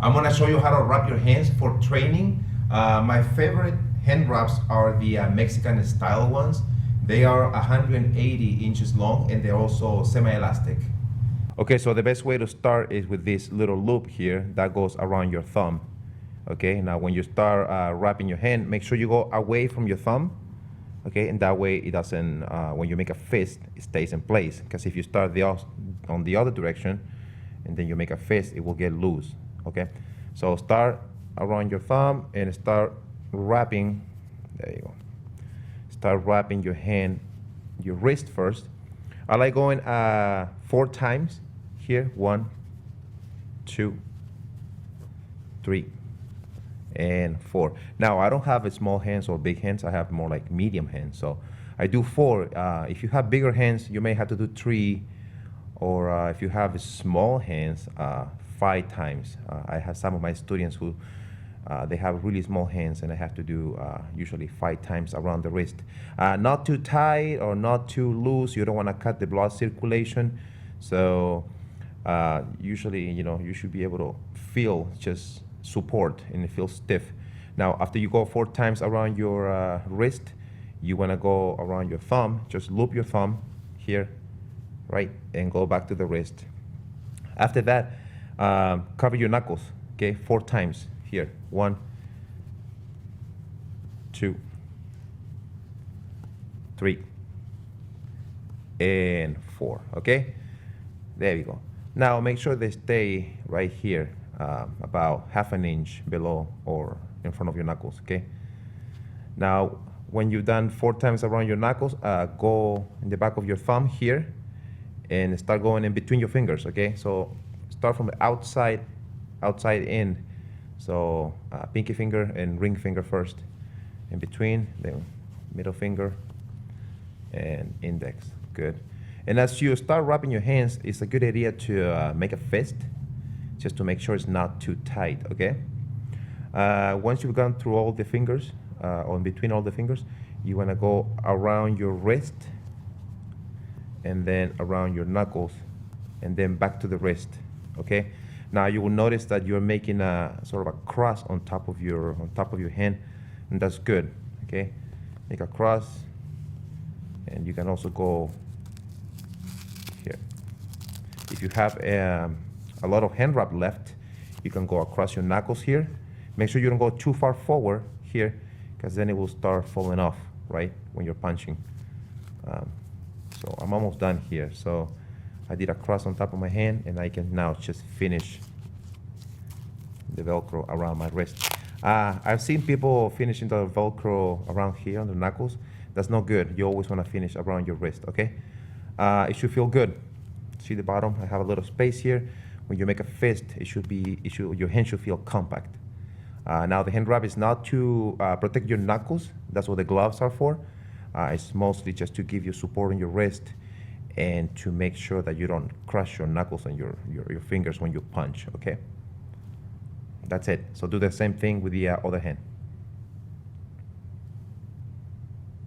I'm gonna show you how to wrap your hands for training. My favorite hand wraps are the Mexican style ones. They are 180 inches long and they're also semi-elastic. Okay, so the best way to start is with this little loop here that goes around your thumb. Okay, now when you start wrapping your hand, make sure you go away from your thumb. Okay, and that way it doesn't, when you make a fist, it stays in place. Because if you start on the other direction and then you make a fist, it will get loose. Okay, so start around your thumb and start wrapping. There you go. Start wrapping your hand, your wrist first. I like going 4 times here. 1, 2, 3, and 4. Now I don't have small hands or big hands. I have more like medium hands. So I do 4. If you have bigger hands, you may have to do 3, or if you have small hands, 5 times. I have some of my students who they have really small hands, and I have to do usually 5 times around the wrist. Not too tight or not too loose. You don't want to cut the blood circulation. So usually, you should be able to feel just support and it feels stiff. Now, after you go 4 times around your wrist, you want to go around your thumb. Just loop your thumb here, right, and go back to the wrist. After that, cover your knuckles. Okay, 4 times. Here, 1, 2, 3, and 4. Okay, there we go. Now make sure they stay right here, about ½ an inch below or in front of your knuckles. Okay. Now, when you've done 4 times around your knuckles, go in the back of your thumb here, and start going in between your fingers. Okay, so start from the outside in. So pinky finger and ring finger first, in between, then middle finger and index. Good. And as you start wrapping your hands, it's a good idea to make a fist, just to make sure it's not too tight. Okay. Once you've gone through all the fingers, or in between all the fingers, you want to go around your wrist, and then around your knuckles, and then back to the wrist. Okay. Now you will notice that you're making a sort of a cross on top of your hand, and that's good. Okay, make a cross, and you can also go here. If you have a lot of hand wrap left, you can go across your knuckles here. Make sure you don't go too far forward here, because then it will start falling off right when you're punching. So I'm almost done here. So I did a cross on top of my hand, and I can now just finish the Velcro around my wrist. I've seen people finishing the Velcro around here on the knuckles. That's not good. You always want to finish around your wrist. Okay, it should feel good. See the bottom? I have a little space here. When you make a fist, your hand should feel compact. Now the hand wrap is not to protect your knuckles. That's what the gloves are for. It's mostly just to give you support on your wrist, and to make sure that you don't crush your knuckles and your fingers when you punch. Okay, that's it. So do the same thing with the other hand.